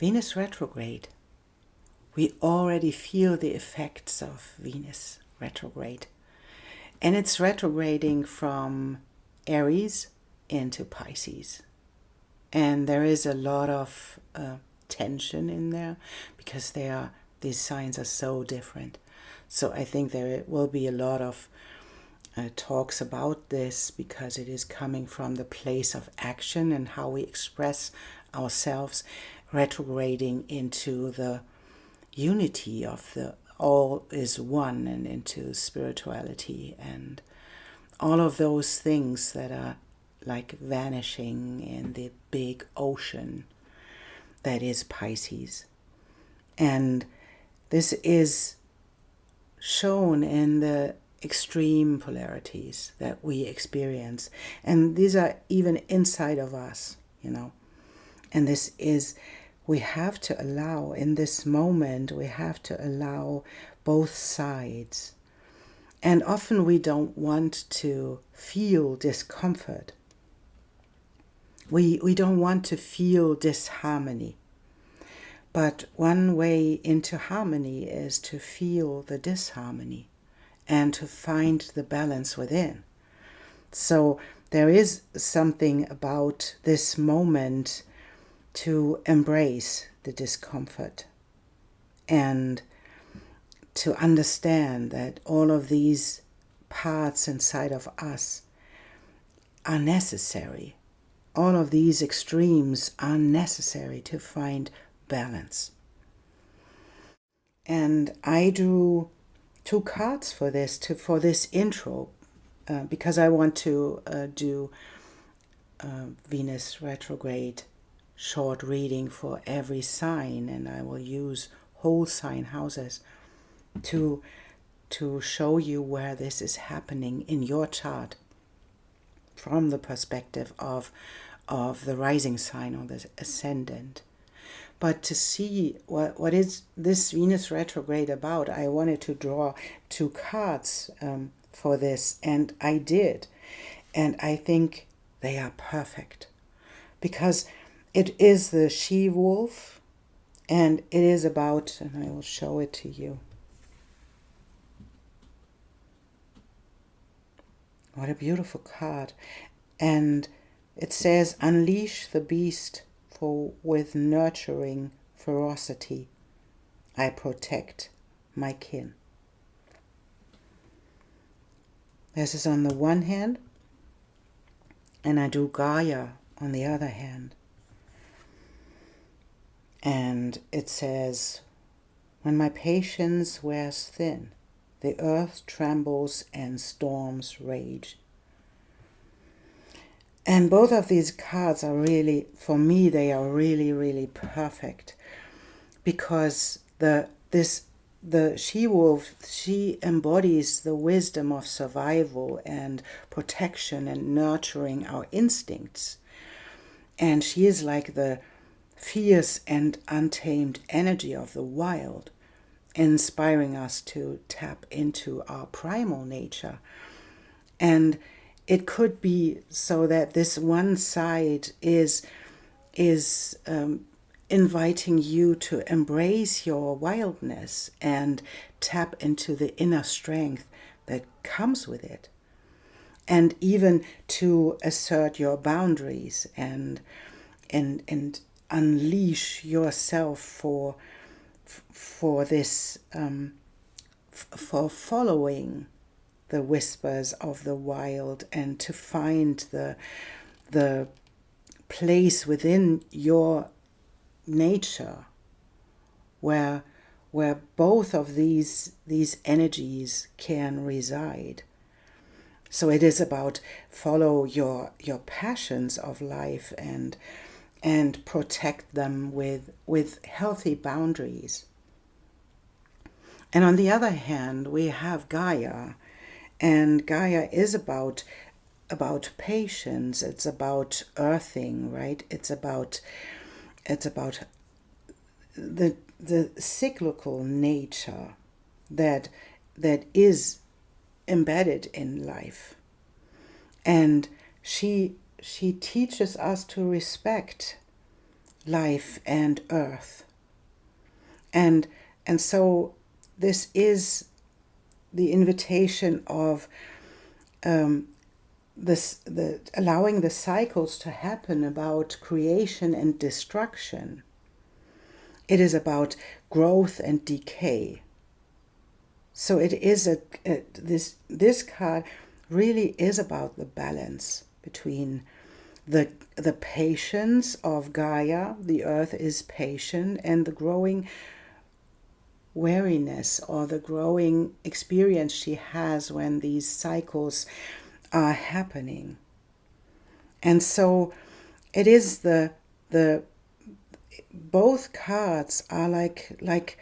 Venus retrograde. We already feel the effects of Venus retrograde. And it's retrograding from Aries into Pisces. And there is a lot of tension in there because these signs are so different. So I think there will be a lot of talks about this because it is coming from the place of action and how we express ourselves, retrograding into the unity of the all is one and into spirituality and all of those things that are like vanishing in the big ocean that is Pisces. And this is shown in the extreme polarities that we experience. And these are even inside of us, And this is, we have to allow, in this moment, we have to allow both sides. And often we don't want to feel discomfort. We don't want to feel disharmony. But one way into harmony is to feel the disharmony and to find the balance within. So there is something about this moment to embrace the discomfort and to understand that all of these parts inside of us are necessary. All of these extremes are necessary to find balance. And I drew 2 cards for this intro because I want to do Venus retrograde short reading for every sign, and I will use whole sign houses to show you where this is happening in your chart from the perspective of the rising sign or the ascendant. But to see what is this Venus retrograde about, I wanted to draw 2 cards for this, and I did. And I think they are perfect because it is the she-wolf, and it is about, and I will show it to you. What a beautiful card. And it says, unleash the beast, for with nurturing ferocity I protect my kin. This is on the one hand, and I do Gaia on the other hand. And it says, when my patience wears thin, the earth trembles and storms rage. And both of these cards are really, for me, they are really, really perfect because the she-wolf, she embodies the wisdom of survival and protection and nurturing our instincts. And she is like the fierce and untamed energy of the wild, inspiring us to tap into our primal nature. And it could be so that this one side is inviting you to embrace your wildness and tap into the inner strength that comes with it, and even to assert your boundaries and unleash yourself for this for following the whispers of the wild and to find the place within your nature where both of these energies can reside. So it is about follow your passions of life and protect them with healthy boundaries. And on the other hand, we have Gaia, and Gaia is about patience. It's about earthing, right? It's about the cyclical nature that is embedded in life, and she teaches us to respect life and earth. And so this is the invitation of allowing the cycles to happen about creation and destruction. It is about growth and decay. So it is this card really is about the balance between the patience of Gaia, the earth is patient, and the growing wariness or the growing experience she has when these cycles are happening. And so it is both cards are like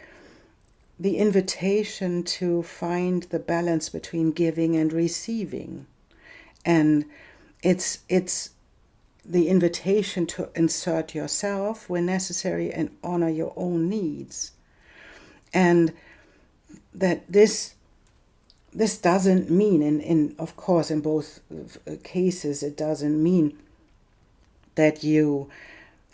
the invitation to find the balance between giving and receiving. And it's the invitation to insert yourself when necessary and honor your own needs. And that this doesn't mean, in of course in both cases, it doesn't mean that you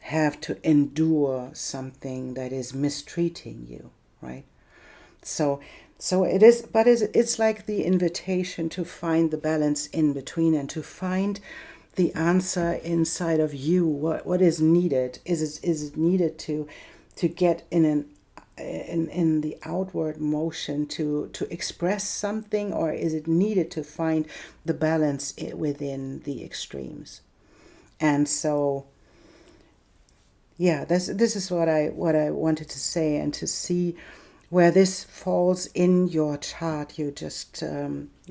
have to endure something that is mistreating you, right? So it is, but it's like the invitation to find the balance in between and to find the answer inside of you. What is needed? Is it needed to get in the outward motion to express something, or is it needed to find the balance within the extremes? And so, yeah, this is what I wanted to say. And to see where this falls in your chart, you just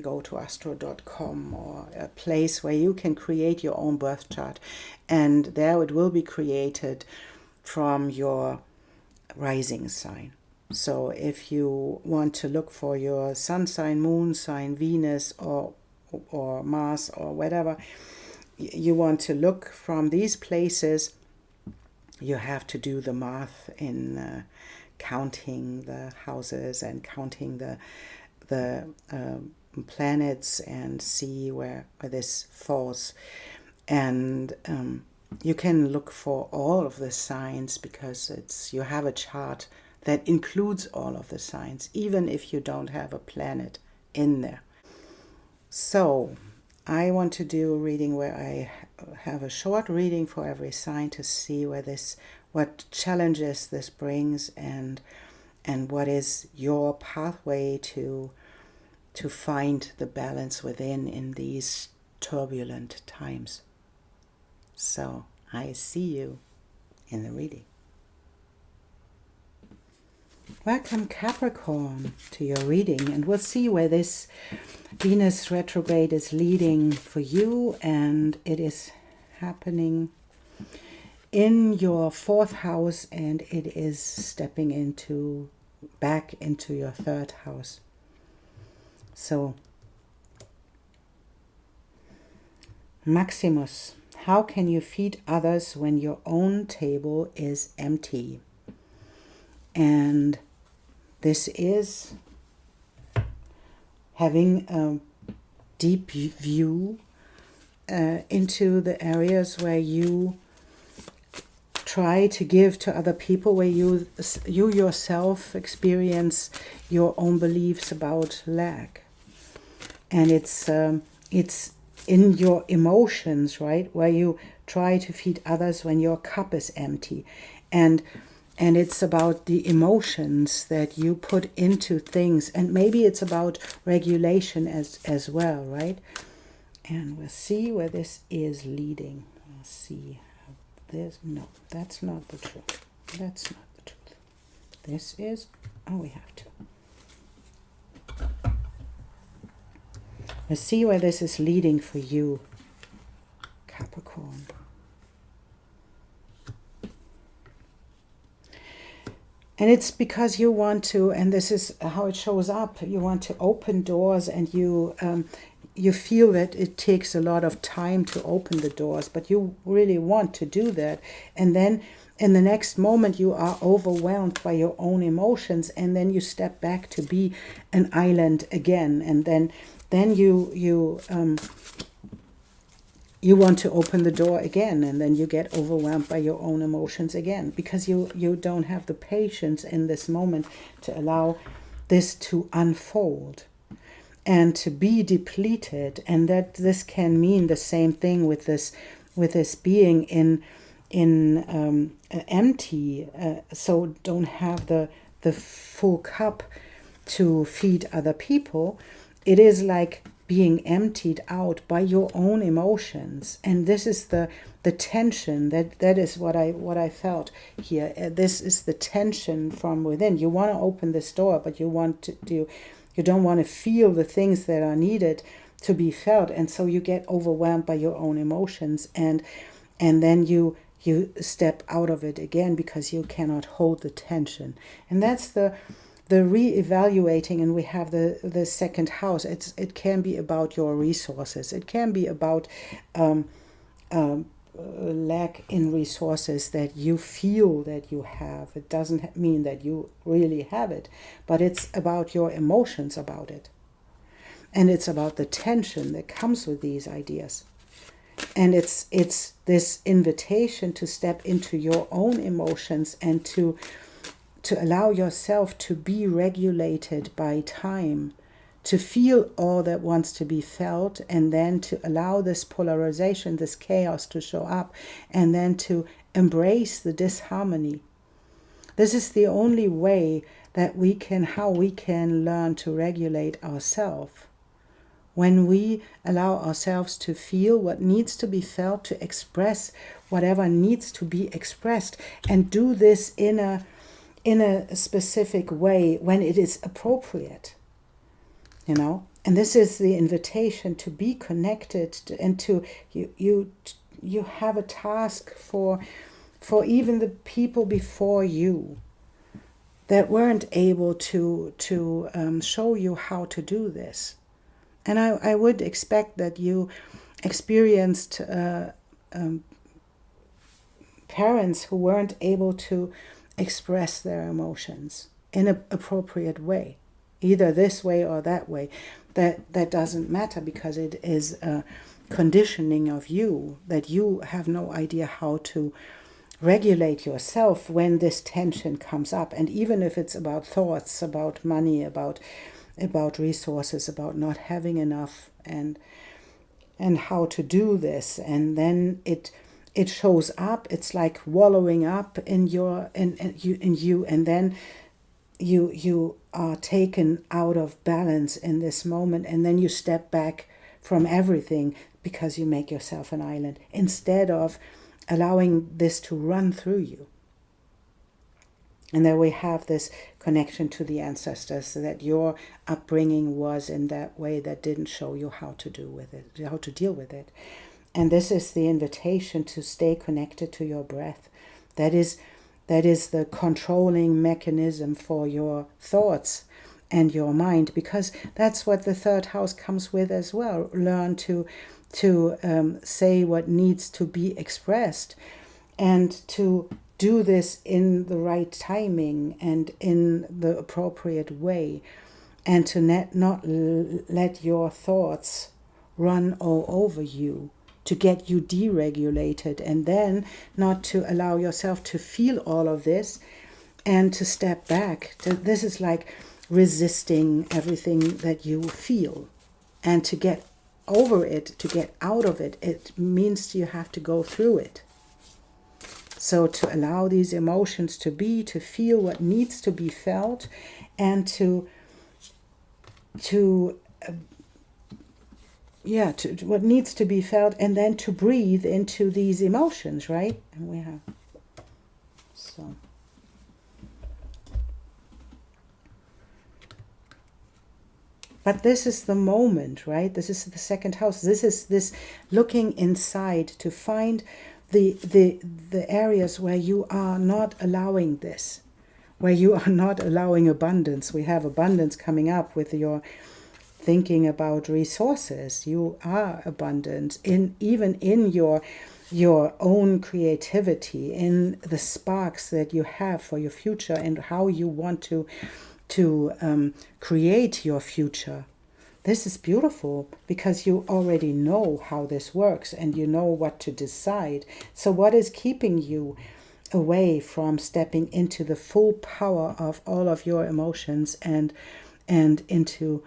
go to astro.com or a place where you can create your own birth chart, and there it will be created from your rising sign. So if you want to look for your sun sign, moon sign, Venus or Mars or whatever you want to look from these places, you have to do the math in counting the houses and counting the planets and see where this falls. And you can look for all of the signs, because you have a chart that includes all of the signs, even if you don't have a planet in there. So I want to do a reading where I have a short reading for every sign to see what challenges this brings, and what is your pathway to find the balance within in these turbulent times. So I see you in the reading. Welcome, Capricorn, to your reading, and we'll see where this Venus retrograde is leading for you, and it is happening in your 4th house, and it is stepping back into your 3rd house. So, Maximus, how can you feed others when your own table is empty? And this is having a deep view into the areas where you try to give to other people, where you yourself experience your own beliefs about lack. And it's in your emotions, right, where you try to feed others when your cup is empty. And it's about the emotions that you put into things. And maybe it's about regulation as well, right? And we'll see where this is leading. We'll see. No, that's not the truth. That's not the truth. This is, we have to. Let's see where this is leading for you, Capricorn. And it's because you want to, and this is how it shows up, you want to open doors, and you feel that it takes a lot of time to open the doors, but you really want to do that. And then in the next moment you are overwhelmed by your own emotions, and then you step back to be an island again. And then you you want to open the door again, and then you get overwhelmed by your own emotions again, because you don't have the patience in this moment to allow this to unfold and to be depleted. And that this can mean the same thing with this being in empty, so don't have the full cup to feed other people. It is like being emptied out by your own emotions, and this is the tension that is what I felt here. This is the tension from within. You want to open this door, but you don't want to feel the things that are needed to be felt, and so you get overwhelmed by your own emotions, and then you step out of it again because you cannot hold the tension. And that's the re-evaluating. And we have the second house. It can be about your resources. It can be about lack in resources that you feel that you have. It doesn't mean that you really have it, but it's about your emotions about it. And it's about the tension that comes with these ideas. And it's this invitation to step into your own emotions and to allow yourself to be regulated by time, to feel all that wants to be felt, and then to allow this polarization, this chaos to show up, and then to embrace the disharmony. This is the only way that how we can learn to regulate ourselves. When we allow ourselves to feel what needs to be felt, to express whatever needs to be expressed, and do this in a specific way when it is appropriate, and this is the invitation to be connected and to you have a task for even the people before you that weren't able to show you how to do this. And I would expect that you experienced parents who weren't able to express their emotions in an appropriate way, either this way or that way. That doesn't matter, because it is a conditioning of you that you have no idea how to regulate yourself when this tension comes up. And even if it's about thoughts, about money, about resources, about not having enough, and how to do this, and then it shows up. It's like wallowing up in you, and then you are taken out of balance in this moment, and then you step back from everything because you make yourself an island instead of allowing this to run through you. And then we have this connection to the ancestors, so that your upbringing was in that way that didn't show you how to deal with it. And this is the invitation to stay connected to your breath. That is the controlling mechanism for your thoughts and your mind, because that's what the third house comes with as well. Learn to say what needs to be expressed, and to do this in the right timing and in the appropriate way, and to not let your thoughts run all over you, to get you deregulated, and then not to allow yourself to feel all of this and to step back. This is like resisting everything that you feel, and to get over it, to get out of it, it means you have to go through it. So to allow these emotions to feel what needs to be felt, and to what needs to be felt, and then to breathe into these emotions, right? And we have so. But this is the moment, right? This is the second house. This is this looking inside to find the areas where you are not allowing this, where you are not allowing abundance. We have abundance coming up with your thinking about resources. You are abundant even in your own creativity, in the sparks that you have for your future, and how you want to create your future. this is beautiful because you already know how this works and you know what to decide. So what is keeping you away from stepping into the full power of all of your emotions and into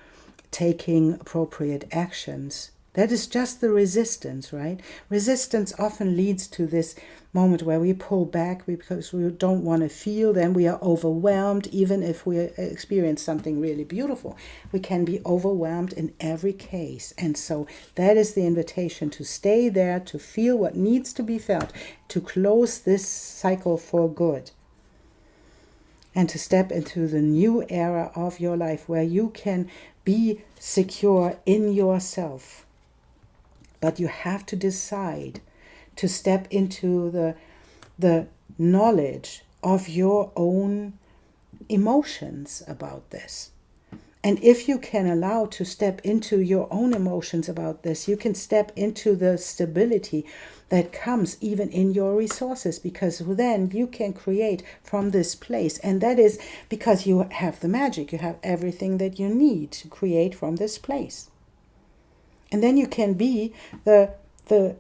taking appropriate actions? That is just the resistance, right? Resistance often leads to this moment where we pull back because we don't want to feel. Then we are overwhelmed. Even if we experience something really beautiful, we can be overwhelmed in every case. And so that is the invitation to stay there, to feel what needs to be felt, to close this cycle for good, and to step into the new era of your life where you can be secure in yourself. But you have to decide to step into the knowledge of your own emotions about this. And if you can allow to step into your own emotions about this, you can step into the stability that comes even in your resources, because then you can create from this place. And that is because you have the magic. You have everything that you need to create from this place. And then you can be the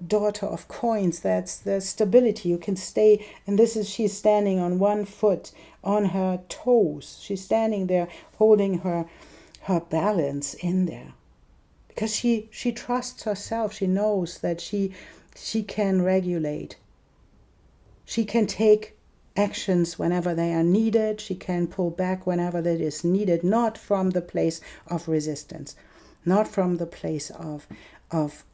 daughter of coins. That's the stability. You can stay, and this is, she's standing on one foot, on her toes. She's standing there holding her balance in there. Because she trusts herself. She knows that she can regulate. She can take actions whenever they are needed. She can pull back whenever that is needed, not from the place of resistance, not from the place of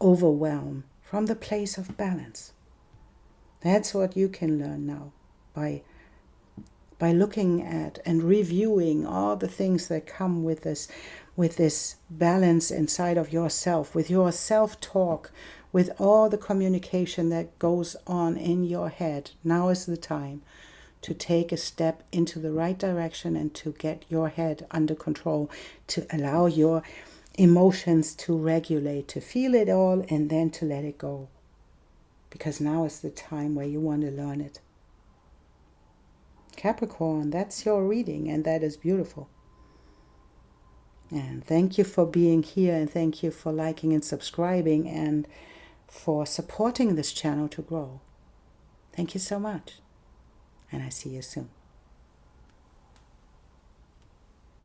overwhelm, from the place of balance. That's what you can learn now by looking at and reviewing all the things that come with this balance inside of yourself, with your self-talk, with all the communication that goes on in your head. Now is the time to take a step into the right direction and to get your head under control, to allow your emotions to regulate, to feel it all and then to let it go. Because now is the time where you want to learn it. Capricorn, that's your reading, and that is beautiful. And thank you for being here, and thank you for liking and subscribing and for supporting this channel to grow. Thank you so much, and I see you soon.